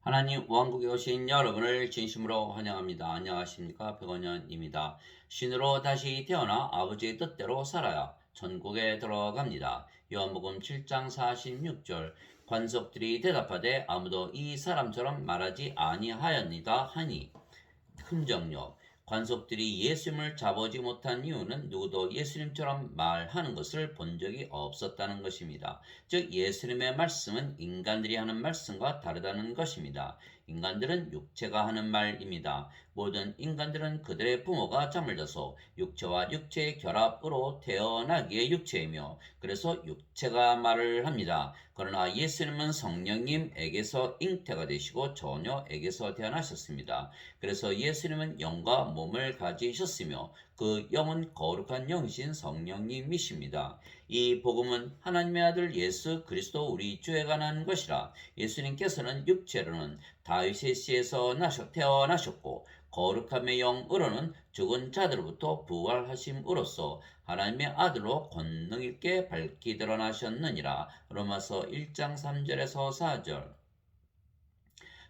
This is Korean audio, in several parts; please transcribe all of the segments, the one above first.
하나님 왕국에 오신 여러분을 진심으로 환영합니다. 안녕하십니까? 백원현입니다. 신으로 다시 태어나 아버지의 뜻대로 살아야 천국에 들어갑니다. 요한복음 7장 46절. 관속들이 대답하되 아무도 이 사람처럼 말하지 아니하였니다 하니. 흔적력. 관속들이 예수님을 잡아오지 못한 이유는 누구도 예수님처럼 말하는 것을 본 적이 없었다는 것입니다. 즉 예수님의 말씀은 인간들이 하는 말씀과 다르다는 것입니다. 인간들은 육체가 하는 말입니다. 모든 인간들은 그들의 부모가 잠을 자서 육체와 육체의 결합으로 태어나기에 육체이며 그래서 육체가 말을 합니다. 그러나 예수님은 성령님에게서 잉태가 되시고 처녀에게서 태어나셨습니다. 그래서 예수님은 영과 몸을 가지셨으며 그 영은 거룩한 영이신 성령님이십니다. 이 복음은 하나님의 아들 예수 그리스도 우리 주에 관한 것이라. 예수님께서는 육체로는 다윗의 씨에서 태어나셨고 거룩함의 영으로는 죽은 자들로부터 부활하심으로써 하나님의 아들로 권능 있게 밝히 드러나셨느니라. 로마서 1장 3절에서 4절.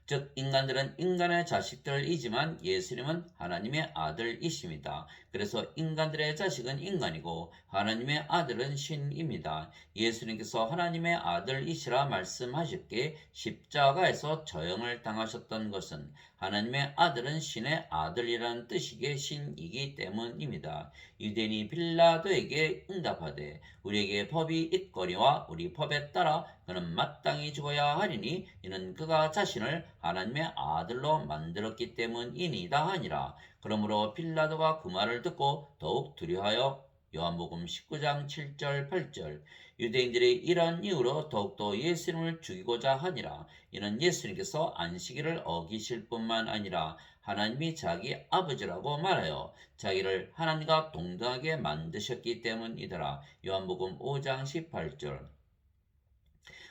즉 인간들은 인간의 자식들이지만 예수님은 하나님의 아들이십니다. 그래서 인간들의 자식은 인간이고 하나님의 아들은 신입니다. 예수님께서 하나님의 아들이시라 말씀하셨기에 십자가에서 저형을 당하셨던 것은 하나님의 아들은 신의 아들이라는 뜻이기에 신이기 때문입니다. 유대인이 빌라도에게 응답하되 우리에게 법이 있거니와 우리 법에 따라 그는 마땅히 죽어야 하리니 이는 그가 자신을 하나님의 아들로 만들었기 때문이니이다 하니라. 그러므로 빌라도가 그 말을 듣고 더욱 두려워하여 요한복음 19장 7절 8절. 유대인들이 이런 이유로 더욱더 예수님을 죽이고자 하니라. 이는 예수님께서 안식일을 어기실 뿐만 아니라 하나님이 자기 아버지라고 말하여 자기를 하나님과 동등하게 만드셨기 때문이더라. 요한복음 5장 18절.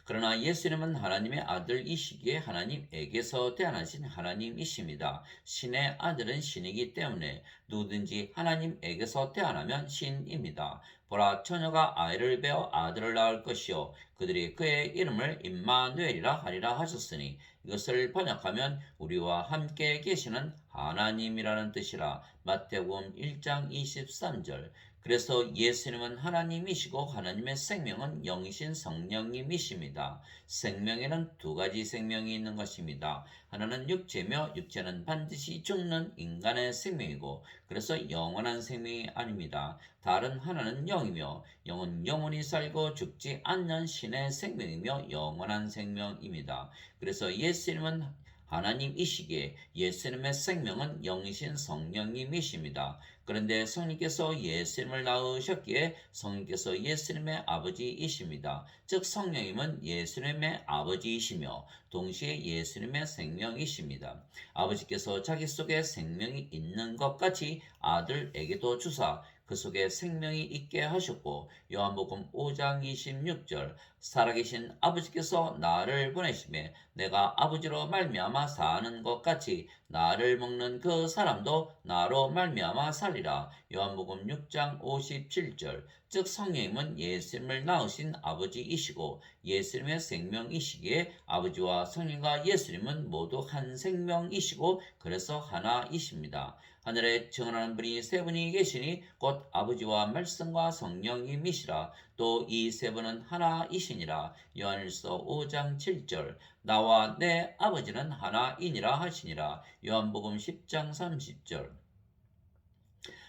그러나 예수님은 하나님의 아들이시기에 하나님에게서 태어나신 하나님이십니다. 신의 아들은 신이기 때문에 누구든지 하나님에게서 태어나면 신입니다. 보라, 처녀가 아이를 베어 아들을 낳을 것이요 그들이 그의 이름을 임마누엘이라 하리라 하셨으니 이것을 번역하면 우리와 함께 계시는 하나님이라는 뜻이라. 마태복음 1장 23절. 그래서 예수님은 하나님이시고 하나님의 생명은 영이신 성령님이십니다. 생명에는 두 가지 생명이 있는 것입니다. 하나는 육체며 육체는 반드시 죽는 인간의 생명이고 그래서 영원한 생명이 아닙니다. 다른 하나는 영이며 영은 영원히 살고 죽지 않는 신의 생명이며 영원한 생명입니다. 그래서 예수님은 하나님이시기에 예수님의 생명은 영이신 성령님이십니다. 그런데 성령께서 예수님을 낳으셨기에 성령께서 예수님의 아버지이십니다. 즉 성령님은 예수님의 아버지이시며 동시에 예수님의 생명이십니다. 아버지께서 자기 속에 생명이 있는 것 같이 아들에게도 주사 그 속에 생명이 있게 하셨고 요한복음 5장 26절. 살아계신 아버지께서 나를 보내심에 내가 아버지로 말미암아 사는 것 같이 나를 먹는 그 사람도 나로 말미암아 살리라. 요한복음 6장 57절. 즉 성령님은 예수님을 낳으신 아버지이시고 예수님의 생명이시기에 아버지와 성령과 예수님은 모두 한 생명이시고 그래서 하나이십니다. 하늘에 증언하는 분이 세 분이 계시니 곧 아버지와 말씀과 성령님이시라. 또 이 세 분은 하나이시니라. 요한일서 5장 7절. 나와 내 아버지는 하나이니라 하시니라. 요한복음 10장 30절.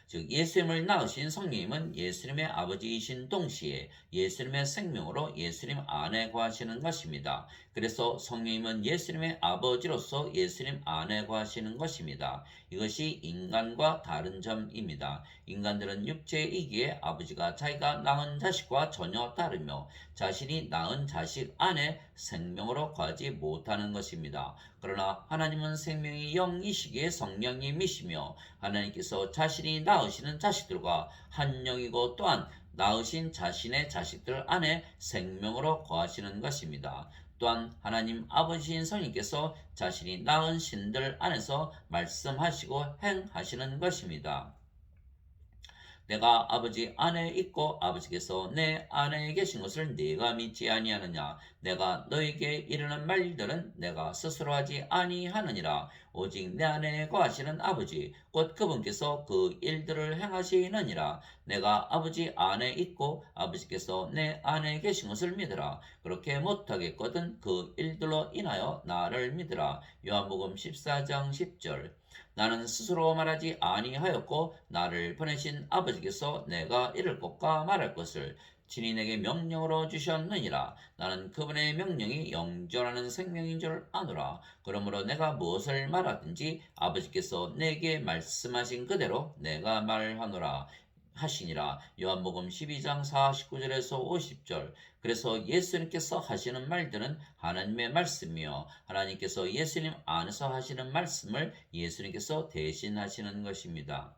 즉 예수님을 낳으신 성령님은 예수님의 아버지이신 동시에 예수님의 생명으로 예수님 안에 거하시는 것입니다. 그래서 성령님은 예수님의 아버지로서 예수님 안에 거하시는 것입니다. 이것이 인간과 다른 점입니다. 인간들은 육체이기에 아버지가 자기가 낳은 자식과 전혀 다르며 자신이 낳은 자식 안에 생명으로 거하지 못하는 것입니다. 그러나 하나님은 생명이 영이시기에 성령님이시며 하나님께서 자신이 낳으시는 자식들과 한 영이고 또한 낳으신 자신의 자식들 안에 생명으로 거하시는 것입니다. 또한 하나님 아버지인 성령께서 자신이 낳은 신들 안에서 말씀하시고 행하시는 것입니다. 내가 아버지 안에 있고 아버지께서 내 안에 계신 것을 네가 믿지 아니하느냐. 내가 너에게 이르는 말들은 내가 스스로 하지 아니하느니라. 오직 내 안에 거하시는 아버지 곧 그분께서 그 일들을 행하시느니라. 내가 아버지 안에 있고 아버지께서 내 안에 계신 것을 믿으라. 그렇게 못하겠거든 그 일들로 인하여 나를 믿으라. 요한복음 14장 10절. 나는 스스로 말하지 아니하였고 나를 보내신 아버지께서 내가 이를 것과 말할 것을 친히 내게 명령으로 주셨느니라. 나는 그분의 명령이 영존하는 생명인 줄 아노라. 그러므로 내가 무엇을 말하든지 아버지께서 내게 말씀하신 그대로 내가 말하노라 하시니라. 요한복음 12장 49절에서 50절. 그래서 예수님께서 하시는 말들은 하나님의 말씀이요 하나님께서 예수님 안에서 하시는 말씀을 예수님께서 대신하시는 것입니다.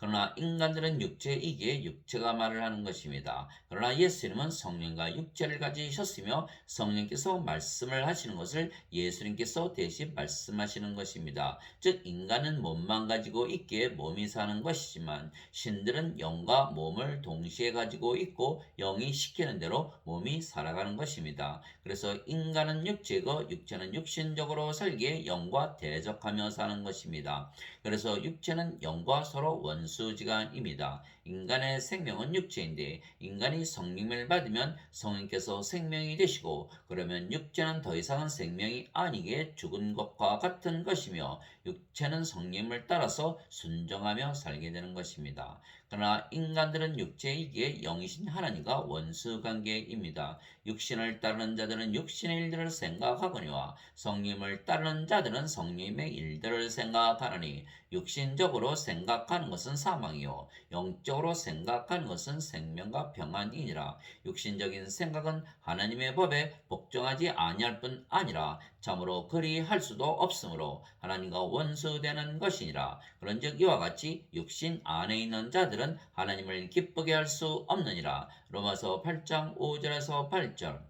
그러나 인간들은 육체이기에 육체가 말을 하는 것입니다. 그러나 예수님은 성령과 육체를 가지셨으며 성령께서 말씀을 하시는 것을 예수님께서 대신 말씀하시는 것입니다. 즉 인간은 몸만 가지고 있기에 몸이 사는 것이지만 신들은 영과 몸을 동시에 가지고 있고 영이 시키는 대로 몸이 살아가는 것입니다. 그래서 인간은 육체고 육체는 육신적으로 살기에 영과 대적하며 사는 것입니다. 그래서 육체는 영과 서로 원수지간입니다. 인간의 생명은 육체인데 인간이 성령을 받으면 성령께서 생명이 되시고 그러면 육체는 더 이상은 생명이 아니게 죽은 것과 같은 것이며 육체는 성령을 따라서 순종하며 살게 되는 것입니다. 그러나 인간들은 육체이기에 영이신 하나님과 원수관계입니다. 육신을 따르는 자들은 육신의 일들을 생각하거니와 성령을 따르는 자들은 성령의 일들을 생각하느니 육신적으로 생각하는 것은 사망이요 영적으로 생각하는 것은 생명과 평안이니라. 육신적인 생각은 하나님의 법에 복종하지 아니할 뿐 아니라 참으로 그리할 수도 없으므로 하나님과 원수되는 것이니라. 그런즉 이와 같이 육신 안에 있는 자들은 하나님을 기쁘게 할 수 없느니라. 로마서 8장 5절에서 8절.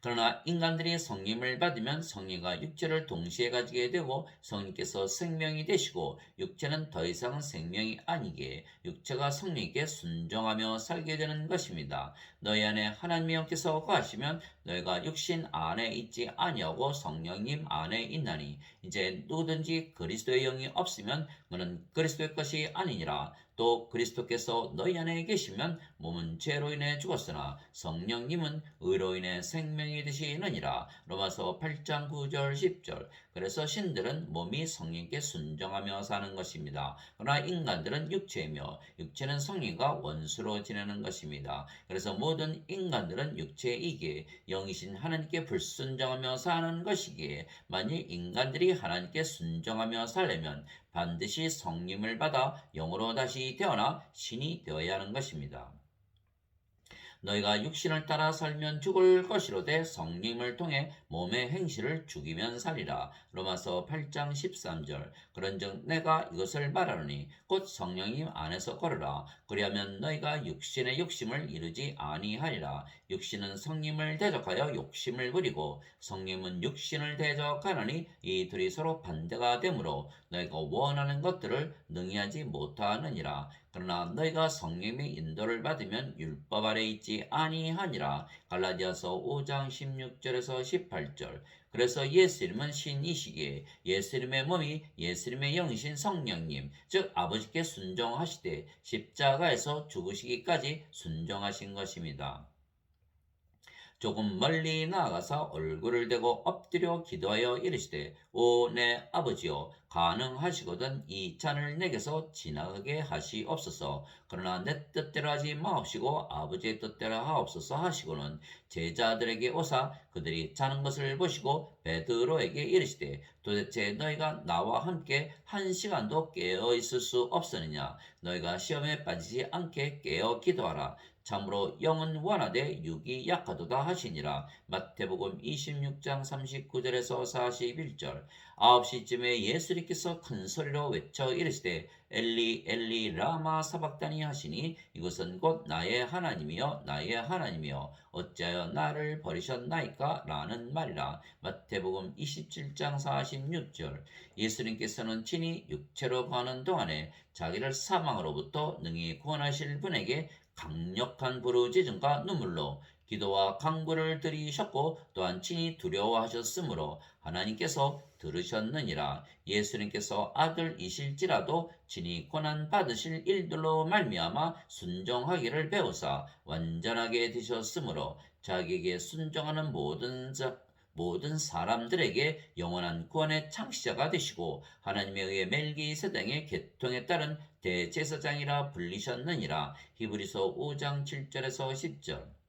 그러나 인간들이 성령을 받으면 성령과 육체를 동시에 가지게 되고 성령께서 생명이 되시고 육체는 더 이상 생명이 아니기에 육체가 성령께 순종하며 살게 되는 것입니다. 너희 안에 하나님의 영께서 거하시면 너희가 육신 안에 있지 아니하고 성령님 안에 있나니 이제 누구든지 그리스도의 영이 없으면 그는 그리스도의 것이 아니니라. 또 그리스도께서 너희 안에 계시면 몸은 죄로 인해 죽었으나 성령님은 의로 인해 생명이 되시느니라. 로마서 8장 9절 10절. 그래서 신들은 몸이 성령께 순종하며 사는 것입니다. 그러나 인간들은 육체이며 육체는 성령과 원수로 지내는 것입니다. 그래서 모든 인간들은 육체이기에 영이신 하나님께 불순종하며 사는 것이기에 만일 인간들이 하나님께 순종하며 살려면 반드시 성령을 받아 영으로 다시 태어나 신이 되어야 하는 것입니다. 너희가 육신을 따라 살면 죽을 것이로되 성령을 통해 몸의 행실을 죽이면 살리라. 로마서 8장 13절. 그런즉 내가 이것을 말하노니 곧 성령님 안에서 걸으라. 그리하면 너희가 육신의 욕심을 이루지 아니하리라. 육신은 성령을 대적하여 욕심을 부리고 성령은 육신을 대적하느니 이 둘이 서로 반대가 되므로 너희가 원하는 것들을 능히 하지 못하느니라. 그러나 너희가 성령의 인도를 받으면 율법 아래 있지 아니하니라. 갈라디아서 5장 16절에서 18절. 그래서 예수님은 신이시기에 예수님의 몸이 예수님의 영이신 성령님 즉 아버지께 순종하시되 십자가에서 죽으시기까지 순종하신 것입니다. 조금 멀리 나아가서 얼굴을 대고 엎드려 기도하여 이르시되 오 내 아버지여 가능하시거든 이 잔을 내게서 지나가게 하시옵소서. 그러나 내 뜻대로 하지 마옵시고 아버지의 뜻대로 하옵소서 하시고는 제자들에게 오사 그들이 자는 것을 보시고 베드로에게 이르시되 도대체 너희가 나와 함께 한 시간도 깨어 있을 수 없으느냐. 너희가 시험에 빠지지 않게 깨어 기도하라. 참으로 영은 원하되 육이 약하도다 하시니라. 마태복음 26장 39절에서 41절. 9시쯤에 예수님께서 큰 소리로 외쳐 이르시되 엘리 엘리 라마 사박다니 하시니 이것은 곧 나의 하나님이여 나의 하나님이여 어찌하여 나를 버리셨나이까 라는 말이라. 마태복음 27장 46절. 예수님께서는 친히 육체로 가는 동안에 자기를 사망으로부터 능히 구원하실 분에게 강력한 부르짖음과 눈물로 기도와 간구를 드리셨고 또한 친히 두려워하셨으므로 하나님께서 들으셨느니라. 예수님께서 아들이실지라도 친히 고난 받으실 일들로 말미암아 순종하기를 배우사 완전하게 되셨으므로 자기에게 순종하는 모든 사람들에게 영원한 구원의 창시자가 되시고 하나님에 의해 멜기세덱의 계통에 따른 대제사장이라 불리셨느니라. 히브리서 5장 7절에서 10절.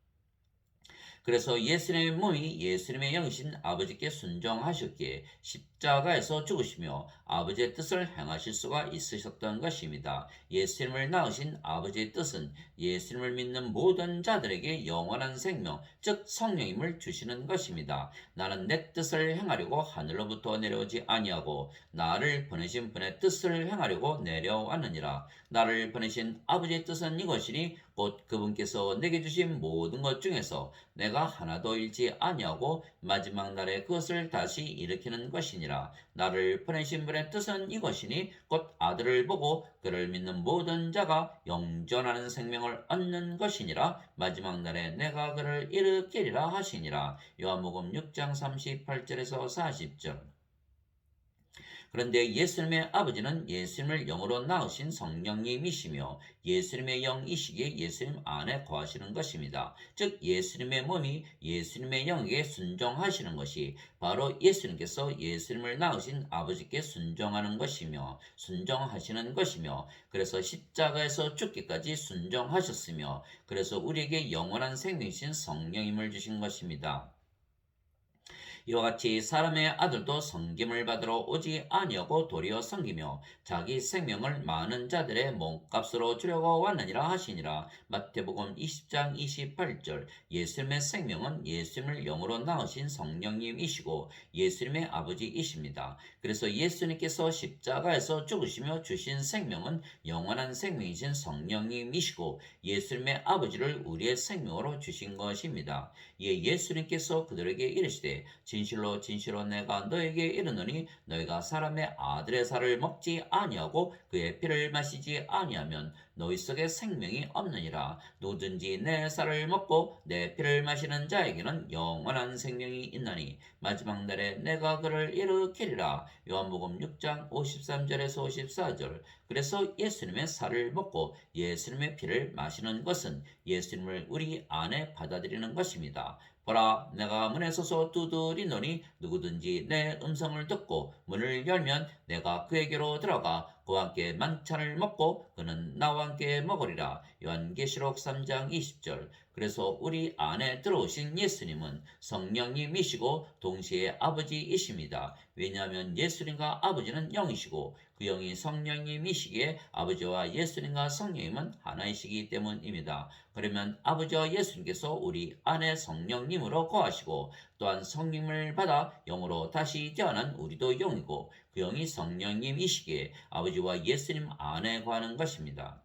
그래서 예수님의 몸이 예수님의 영이신 아버지께 순종하셨기에 십자가에서 죽으시며 아버지의 뜻을 행하실 수가 있으셨던 것입니다. 예수님을 낳으신 아버지의 뜻은 예수님을 믿는 모든 자들에게 영원한 생명, 즉 성령임을 주시는 것입니다. 나는 내 뜻을 행하려고 하늘로부터 내려오지 아니하고 나를 보내신 분의 뜻을 행하려고 내려왔느니라. 나를 보내신 아버지의 뜻은 이것이니 곧 그분께서 내게 주신 모든 것 중에서 내가 하나도 잃지 아니하고 마지막 날에 그것을 다시 일으키는 것이니라. 나를 보내신 분의 뜻은 이것이니 곧 아들을 보고 그를 믿는 모든 자가 영존하는 생명을 얻는 것이니라. 마지막 날에 내가 그를 일으키리라 하시니라. 요한복음 6장 38절에서 40절. 그런데 예수님의 아버지는 예수님을 영으로 낳으신 성령님이시며 예수님의 영이시기에 예수님 안에 거하시는 것입니다. 즉 예수님의 몸이 예수님의 영에게 순종하시는 것이 바로 예수님께서 예수님을 낳으신 아버지께 순종하는 것이며 순종하시는 것이며 그래서 십자가에서 죽기까지 순종하셨으며 그래서 우리에게 영원한 생명이신 성령임을 주신 것입니다. 이와 같이 사람의 아들도 섬김을 받으러 오지 아니하고 도리어 섬기며 자기 생명을 많은 자들의 몸값으로 주려고 왔느니라 하시니라. 마태복음 20장 28절. 예수님의 생명은 예수님을 영으로 낳으신 성령님이시고 예수님의 아버지이십니다. 그래서 예수님께서 십자가에서 죽으시며 주신 생명은 영원한 생명이신 성령님이시고 예수님의 아버지를 우리의 생명으로 주신 것입니다. 이에 예수님께서 그들에게 이르시되 진실로 진실로 내가 너에게 이르노니 너희가 사람의 아들의 살을 먹지 아니하고 그의 피를 마시지 아니하면 너희 속에 생명이 없느니라. 누구든지 내 살을 먹고 내 피를 마시는 자에게는 영원한 생명이 있나니 마지막 날에 내가 그를 일으키리라. 요한복음 6장 53절에서 54절. 그래서 예수님의 살을 먹고 예수님의 피를 마시는 것은 예수님을 우리 안에 받아들이는 것입니다. 보라, 내가 문에 서서 두드리노니 누구든지 내 음성을 듣고 문을 열면 내가 그에게로 들어가 그와 함께 만찬을 먹고 그는 나와 함께 먹으리라. 요한계시록 3장 20절. 그래서 우리 안에 들어오신 예수님은 성령님이시고 동시에 아버지이십니다. 왜냐하면 예수님과 아버지는 영이시고 그 영이 성령님이시기에 아버지와 예수님과 성령님은 하나이시기 때문입니다. 그러면 아버지와 예수님께서 우리 안에 성령님으로 거하시고 또한 성령을 받아 영으로 다시 태어난 우리도 영이고 그 영이 성령님이시기에 아버지와 예수님 안에 거하는 것입니다.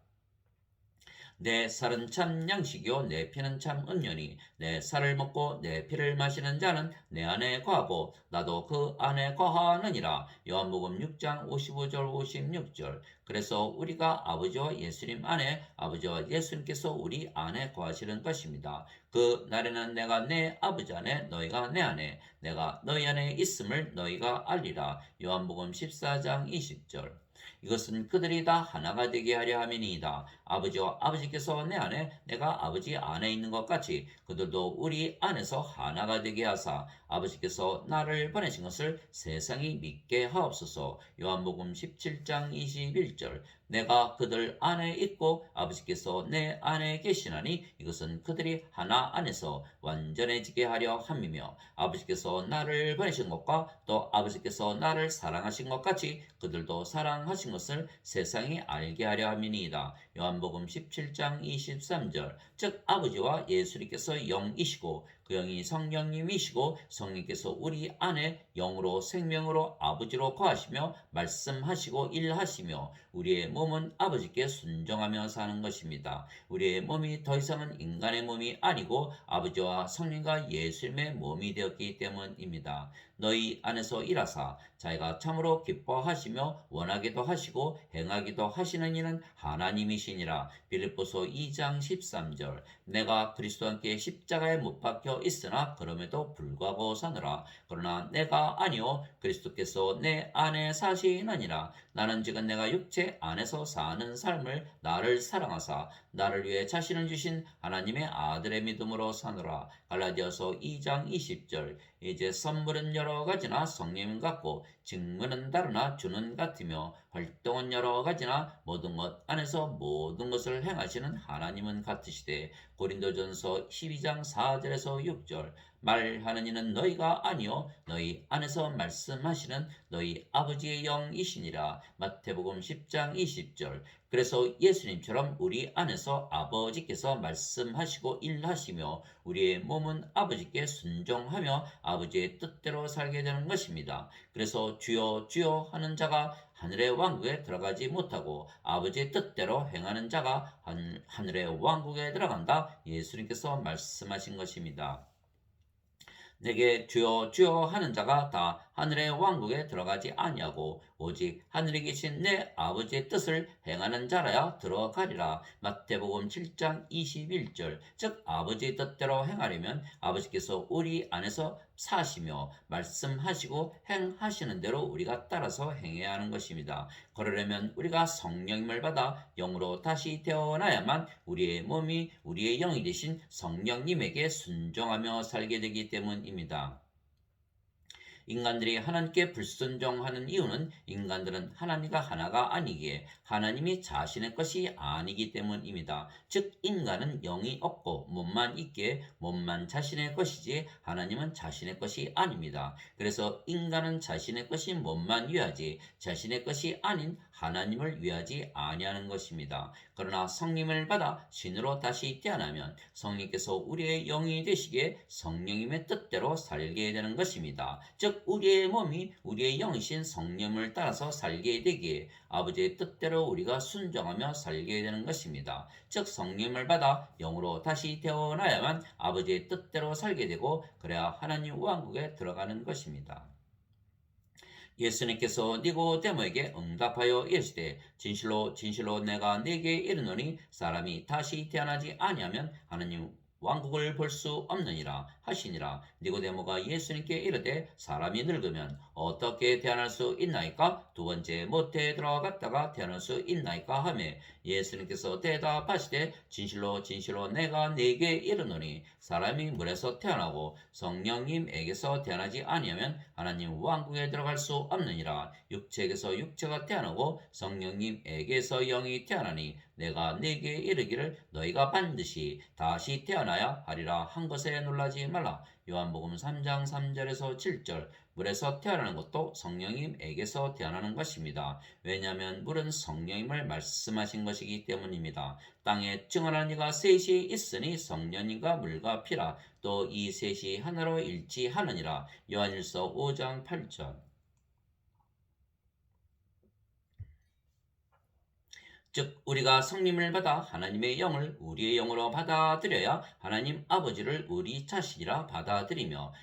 내 살은 참 양식이요 내 피는 참 음료니 내 살을 먹고 내 피를 마시는 자는 내 안에 거하고 나도 그 안에 거하느니라. 요한복음 6장 55절 56절. 그래서 우리가 아버지와 예수님 안에 아버지와 예수님께서 우리 안에 거하시는 것입니다. 그 날에는 내가 내 아버지 안에 너희가 내 안에 내가 너희 안에 있음을 너희가 알리라. 요한복음 14장 20절. 이것은 그들이 다 하나가 되게 하려 함이니이다. 아버지와 아버지께서 내 안에 내가 아버지 안에 있는 것 같이 그들도 우리 안에서 하나가 되게 하사 아버지께서 나를 보내신 것을 세상이 믿게 하옵소서. 요한복음 17장 21절. 내가 그들 안에 있고 아버지께서 내 안에 계시나니 이것은 그들이 하나 안에서 완전해지게 하려 함이며 아버지께서 나를 보내신 것과 또 아버지께서 나를 사랑하신 것 같이 그들도 사랑하신 것을 세상이 알게 하려 함이니이다. 요한복음 17장 23절. 즉 아버지와 예수님께서 영이시고 그 영이 성령님이시고 성령께서 우리 안에 영으로 생명으로 아버지로 거하시며 말씀하시고 일하시며 우리의 몸은 아버지께 순종하며 사는 것입니다. 우리의 몸이 더 이상은 인간의 몸이 아니고 아버지와 성령과 예수님의 몸이 되었기 때문입니다. 너희 안에서 일하사 자기가 참으로 기뻐하시며 원하기도 하시고 행하기도 하시는 이는 하나님이시니라. 빌립보서 2장 13절. 내가 그리스도와 함께 십자가에 못 박혀 있으나 그럼에도 불구하고 사느라. 그러나 내가 아니요 그리스도께서 내 안에 사시느니라. 나는 지금 내가 육체 안에서 사는 삶을 나를 사랑하사 나를 위해 자신을 주신 하나님의 아들의 믿음으로 사느라. 갈라디아서 2장 20절. 이제 선물은 여러 가지나 성령은 같고 직무는 다르나 주는 같으며 활동은 여러 가지나 모든 것 안에서 모든 것을 행하시는 하나님은 같으시되. 고린도전서 12장 4절에서 6절. 말하는 이는 너희가 아니요 너희 안에서 말씀하시는 너희 아버지의 영이시니라. 마태복음 10장 20절. 그래서 예수님처럼 우리 안에서 아버지께서 말씀하시고 일하시며 우리의 몸은 아버지께 순종하며 아버지의 뜻대로 살게 되는 것입니다. 그래서 주여 주여 하는 자가 하늘의 왕국에 들어가지 못하고 아버지의 뜻대로 행하는 자가 하늘의 왕국에 들어간다. 예수님께서 말씀하신 것입니다. 내게 주여 주여 하는 자가 다 하늘의 왕국에 들어가지 아니하고 오직 하늘에 계신 내 아버지의 뜻을 행하는 자라야 들어가리라. 마태복음 7장 21절. 즉 아버지의 뜻대로 행하려면 아버지께서 우리 안에서 사시며 말씀하시고 행하시는 대로 우리가 따라서 행해야 하는 것입니다. 그러려면 우리가 성령님을 받아 영으로 다시 태어나야만 우리의 몸이 우리의 영이 되신 성령님에게 순종하며 살게 되기 때문입니다. 인간들이 하나님께 불순종하는 이유는 인간들은 하나님과 하나가 아니기에 하나님이 자신의 것이 아니기 때문입니다. 즉 인간은 영이 없고 몸만 있기에 몸만 자신의 것이지 하나님은 자신의 것이 아닙니다. 그래서 인간은 자신의 것인 몸만 위하지 자신의 것이 아닌 하나님을 위하지 아니하는 것입니다. 그러나 성령을 받아 신으로 다시 태어나면 성령께서 우리의 영이 되시기에 성령님의 뜻대로 살게 되는 것입니다. 즉 우리의 몸이 우리의 영이신 성령을 따라서 살게 되기에 아버지의 뜻대로 우리가 순종하며 살게 되는 것입니다. 즉 성령을 받아 영으로 다시 태어나야만 아버지의 뜻대로 살게 되고 그래야 하나님 왕국에 들어가는 것입니다. 예수님께서 니고데모에게 응답하여 이르시되 진실로 진실로 내가 네게 이르노니 사람이 다시 태어나지 아니하면 하나님 왕국을 볼 수 없느니라 하시니라. 니고데모가 예수님께 이르되 사람이 늙으면 어떻게 태어날 수 있나이까? 두 번째 모태에 들어갔다가 태어날 수 있나이까? 하매 예수님께서 대답하시되 진실로 진실로 내가 네게 이르노니 사람이 물에서 태어나고 성령님에게서 태어나지 아니하면 하나님 왕국에 들어갈 수 없느니라. 육체에게서 육체가 태어나고 성령님에게서 영이 태어나니 내가 네게 이르기를 너희가 반드시 다시 태어나야 하리라 한 것에 놀라지 말라. 요한복음 3장 3절에서 7절. 물에서 태어나는 것도 성령님에게서 태어나는 것입니다. 왜냐하면 물은 성령님을 말씀하신 것이기 때문입니다. 땅에 증언하는 이가 셋이 있으니 성령님과 물과 피라. 또 이 셋이 하나로 일치하느니라. 요한일서 5장 8절. 즉 우리가 성령을 받아 하나님의 영을 우리의 영으로 받아들여야 하나님 아버지를 우리 자신이라 받아들이며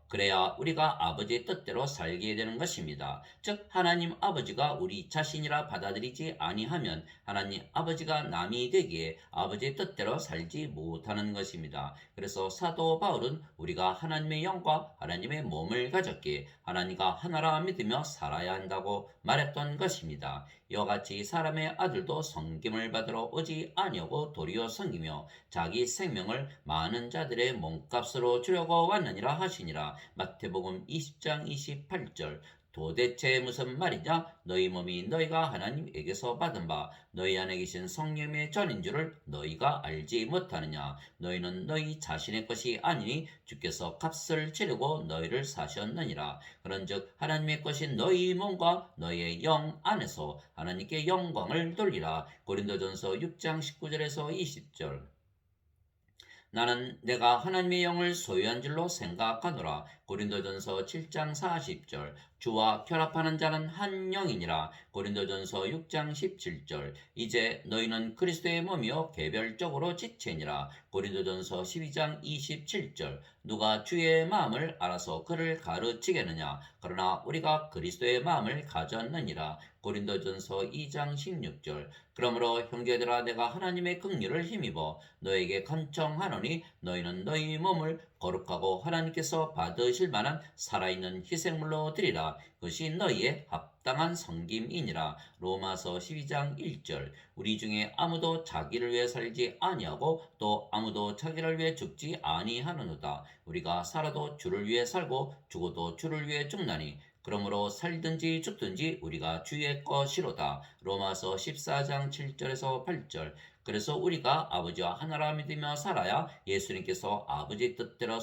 그래야 우리가 아버지의 뜻대로 살게 되는 것입니다. 즉 하나님 아버지가 우리 자신이라 받아들이지 아니하면 하나님 아버지가 남이 되기에 아버지의 뜻대로 살지 못하는 것입니다. 그래서 사도 바울은 우리가 하나님의 영과 하나님의 몸을 가졌기에 하나님과 하나라 믿으며 살아야 한다고 말했던 것입니다. 이와 같이 사람의 아들도 섬김을 받으러 오지 아니하고 도리어 섬기며 자기 생명을 많은 자들의 몸값으로 주려고 왔느니라 하시니라. 마태복음 20장 28절. 도대체 무슨 말이냐? 너희 몸이 너희가 하나님에게서 받은 바 너희 안에 계신 성령의 전인 줄을 너희가 알지 못하느냐? 너희는 너희 자신의 것이 아니니 주께서 값을 치르고 너희를 사셨느니라. 그런즉 하나님의 것인 너희 몸과 너희의 영 안에서 하나님께 영광을 돌리라. 고린도전서 6장 19절에서 20절. 나는 내가 하나님의 영을 소유한 줄로 생각하노라. 고린도전서 7장 40절. 주와 결합하는 자는 한 영이니라. 고린도전서 6장 17절. 이제 너희는 그리스도의 몸이요 개별적으로 지체니라. 고린도전서 12장 27절. 누가 주의 마음을 알아서 그를 가르치겠느냐? 그러나 우리가 그리스도의 마음을 가졌느니라. 고린도전서 2장 16절. 그러므로 형제들아 내가 하나님의 긍휼을 힘입어 너에게 간청하노니 너희는 너희 몸을 거룩하고 하나님께서 받으실 만한 살아있는 희생물로 드리라. 그것이 너희의 합당한 섬김이니라. 로마서 12장 1절. 우리 중에 아무도 자기를 위해 살지 아니하고 또 아무도 자기를 위해 죽지 아니하느노다. 우리가 살아도 주를 위해 살고 죽어도 주를 위해 죽나니 그러므로 살든지 죽든지 우리가 주의 것이로다. 로마서 14장 7절에서 8절. 그래서 우리가 아버지와 하나라 믿으며 살아야 예수님께서 아버지의 뜻대로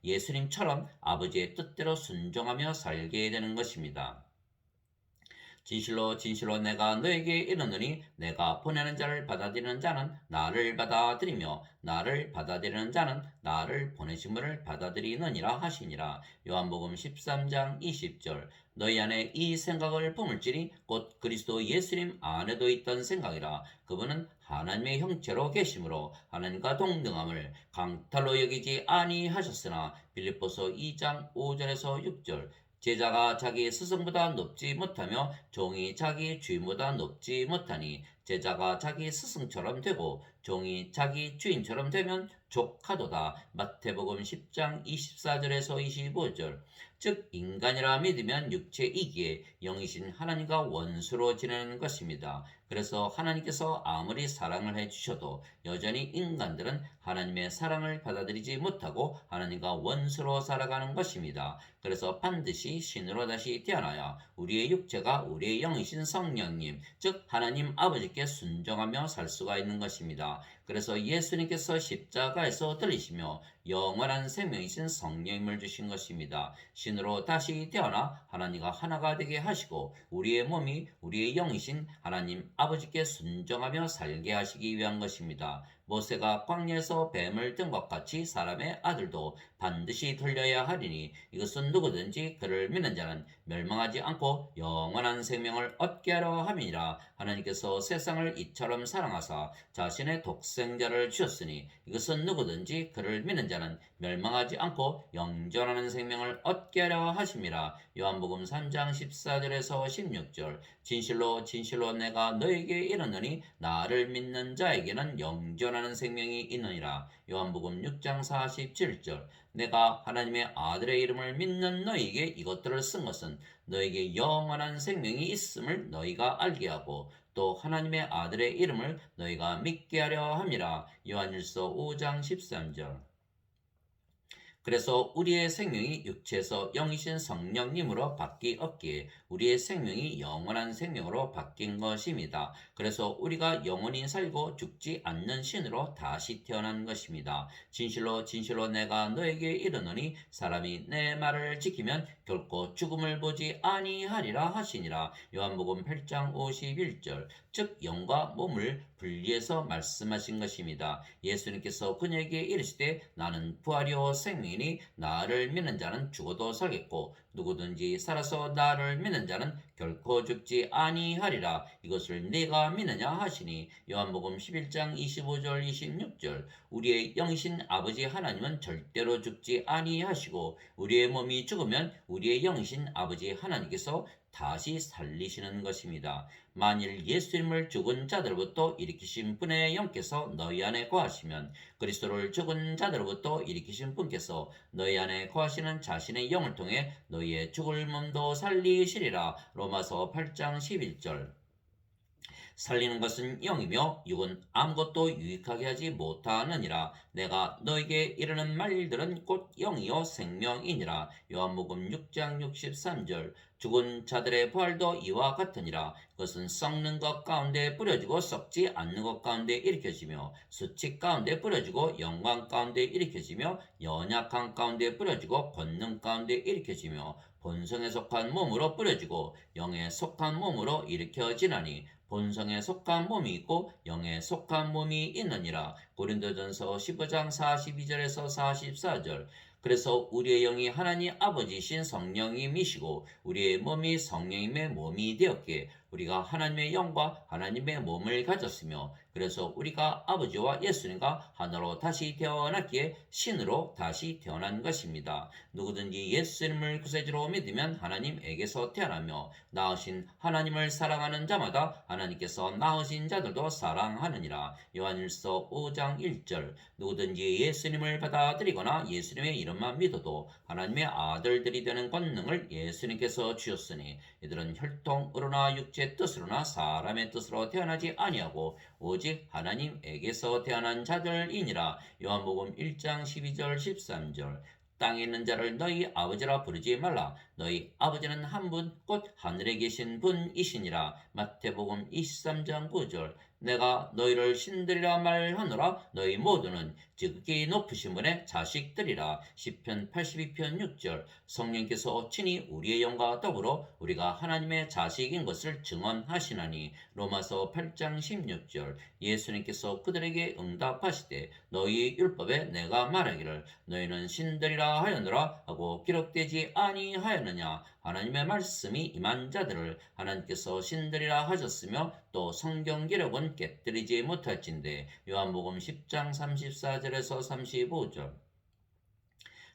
예수님처럼 아버지의 뜻대로 순종하며 살게 되는 것입니다. 진실로 진실로 내가 너에게 이르노니 내가 보내는 자를 받아들이는 자는 나를 받아들이며 나를 받아들이는 자는 나를 보내심을 받아들이느니라 하시니라. 요한복음 13장 20절. 너희 안에 이 생각을 품을지니 곧 그리스도 예수님 안에도 있던 생각이라. 그분은 하나님의 형체로 계심으로 하나님과 동등함을 강탈로 여기지 아니하셨으나. 빌립보서 2장 5절에서 6절. 제자가 자기 스승보다 높지 못하며 종이 자기 주인보다 높지 못하니 제자가 자기 스승처럼 되고 종이 자기 주인처럼 되면 족하도다. 마태복음 10장 24절에서 25절. 즉 인간이라 믿으면 육체이기에 영이신 하나님과 원수로 지내는 것입니다. 그래서 하나님께서 아무리 사랑을 해주셔도 여전히 인간들은 하나님의 사랑을 받아들이지 못하고 하나님과 원수로 살아가는 것입니다. 그래서 반드시 신으로 다시 태어나야 우리의 육체가 우리의 영이신 성령님, 즉 하나님 아버지께 순종하며 살 수가 있는 것입니다. 그래서 예수님께서 십자가에서 들리시며 영원한 생명이신 성령님을 주신 것입니다. 신으로 다시 태어나 하나님과 하나가 되게 하시고 우리의 몸이 우리의 영이신 하나님 아버지께 순종하며 살게 하시기 위한 것입니다. 모세가 광야에서 뱀을 든 것 같이 사람의 아들도 반드시 들려야 하리니 이것은 누구든지 그를 믿는 자는 멸망하지 않고 영원한 생명을 얻게 하려 함이니라. 하나님께서 세상을 이처럼 사랑하사 자신의 독생자를 주셨으니 이것은 누구든지 그를 믿는 자는 멸망하지 않고 영존하는 생명을 얻게 하려 하심이라. 요한복음 3장 14절에서 16절. 진실로 진실로 내가 너에게 이르노니 나를 믿는 자에게는 영존하는 생명이 있느니라. 요한복음 6장 47절. 내가 하나님의 아들의 이름을 믿는 너희에게 이것들을 쓴 것은 너에게 영원한 생명이 있음을 너희가 알게 하고 또 하나님의 아들의 이름을 너희가 믿게 하려 함이라. 요한일서 5장 13절. 그래서 우리의 생명이 육체에서 영이신 성령님으로 바뀌었기에 우리의 생명이 영원한 생명으로 바뀐 것입니다. 그래서 우리가 영원히 살고 죽지 않는 신으로 다시 태어난 것입니다. 진실로 진실로 내가 너에게 이르노니 사람이 내 말을 지키면 결코 죽음을 보지 아니하리라 하시니라. 요한복음 8장 51절. 즉 영과 몸을 분리해서 말씀하신 것입니다. 예수님께서 그녀에게 이르시되 나는 부활이요 생명이니 나를 믿는 자는 죽어도 살겠고 누구든지 살아서 나를 믿는 자는 결코 죽지 아니하리라. 이것을 네가 믿느냐 하시니. 요한복음 11장 25절 26절. 우리의 영이신 아버지 하나님은 절대로 죽지 아니하시고 우리의 몸이 죽으면 우리의 영이신 아버지 하나님께서 다시 살리시는 것입니다. 만일 예수님을 죽은 자들로부터 일으키신 분의 영께서 너희 안에 거하시면 그리스도를 죽은 자들로부터 일으키신 분께서 너희 안에 거하시는 자신의 영을 통해 너희의 죽을 몸도 살리시리라. 로마서 8장 11절. 살리는 것은 영이며 육은 아무것도 유익하게 하지 못하느니라. 내가 너에게 이르는 말들은 곧 영이요 생명이니라. 요한복음 6장 63절. 죽은 자들의 부활도 이와 같으니라. 그것은 썩는 것 가운데 뿌려지고 썩지 않는 것 가운데 일으켜지며 수치 가운데 뿌려지고 영광 가운데 일으켜지며 연약한 가운데 뿌려지고 권능 가운데 일으켜지며 본성에 속한 몸으로 뿌려지고 영에 속한 몸으로 일으켜지나니 본성에 속한 몸이 있고 영에 속한 몸이 있느니라. 고린도전서 15장 42절에서 44절. 그래서 우리의 영이 하나님 아버지신 성령님이시고 우리의 몸이 성령님의 몸이 되었기에 우리가 하나님의 영과 하나님의 몸을 가졌으며 그래서 우리가 아버지와 예수님과 하나로 다시 태어났기에 신으로 다시 태어난 것입니다. 누구든지 예수님을 구세주로 믿으면 하나님에게서 태어나며 낳으신 하나님을 사랑하는 자마다 하나님께서 낳으신 자들도 사랑하느니라. 요한일서 5장 1절. 누구든지 예수님을 받아들이거나 예수님의 이름만 믿어도 하나님의 아들들이 되는 권능을 예수님께서 주셨으니 이들은 혈통으로나 육체의 뜻으로나 사람의 뜻으로 태어나지 아니하고 오직 하나님에게서 태어난 자들이니라. 요한복음 1장 12절 13절. 땅에 있는 자를 너희 아버지라 부르지 말라. 너희 아버지는 한 분 곧 하늘에 계신 분이시니라. 마태복음 23장 9절. 내가 너희를 신들이라 말하노라. 너희 모두는 지극히 높으신 분의 자식들이라. 시편 82편 6절. 성령께서 친히 우리의 영과 더불어 우리가 하나님의 자식인 것을 증언하시나니. 로마서 8장 16절. 예수님께서 그들에게 응답하시되 너희 율법에 내가 말하기를 너희는 신들이라 하였노라 하고 기록되지 아니하였느냐. 하나님의 말씀이 임한 자들을 하나님께서 신들이라 하셨으며 또 성경 기록은 깨뜨리지 못할진대. 요한복음 10장 34절에서 35절.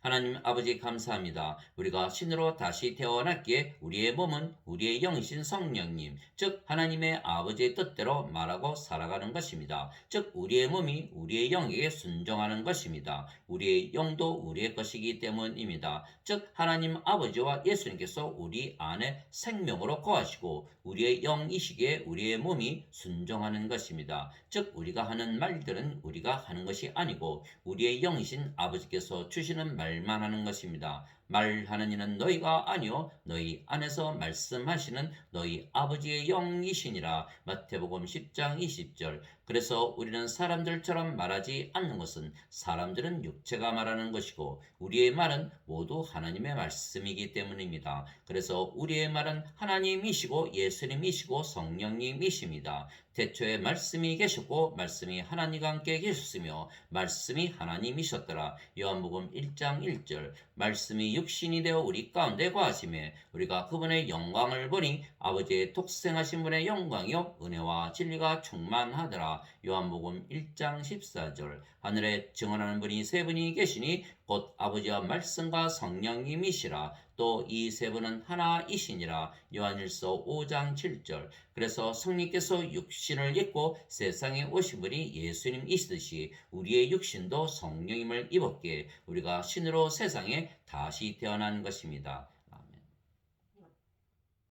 하나님 아버지 감사합니다. 우리가 신으로 다시 태어났기에 우리의 몸은 우리의 영이신 성령님, 즉 하나님의 아버지의 뜻대로 말하고 살아가는 것입니다. 즉 우리의 몸이 우리의 영에게 순종하는 것입니다. 우리의 영도 우리의 것이기 때문입니다. 즉 하나님 아버지와 예수님께서 우리 안에 생명으로 거하시고 우리의 영이시기에 우리의 몸이 순종하는 것입니다. 즉 우리가 하는 말들은 우리가 하는 것이 아니고 우리의 영이신 아버지께서 주시는 말만 하는 것입니다. 말하는 이는 너희가 아니요 너희 안에서 말씀하시는 너희 아버지의 영이시니라. 마태복음 10장 20절. 그래서 우리는 사람들처럼 말하지 않는 것은 사람들은 육체가 말하는 것이고 우리의 말은 모두 하나님의 말씀이기 때문입니다. 그래서 우리의 말은 하나님이시고 예수님이시고 성령님이십니다. 태초에 말씀이 계셨고 말씀이 하나님과 함께 계셨으며 말씀이 하나님이셨더라. 요한복음 1장 1절. 말씀이 육신이 되어 우리 가운데 거하심에 우리가 그분의 영광을 보니 아버지의 독생하신 분의 영광이요 은혜와 진리가 충만하더라. 요한복음 1장 14절. 하늘에 증언하는 분이 세 분이 계시니 곧 아버지와 말씀과 성령님이시라. 또 이 세 분은 하나이시니라. 요한일서 5장 7절. 그래서 성령께서 육신을 입고 세상에 오신 분이 예수님이시듯이 우리의 육신도 성령님을 입었기에 우리가 신으로 세상에 다시 태어난 것입니다.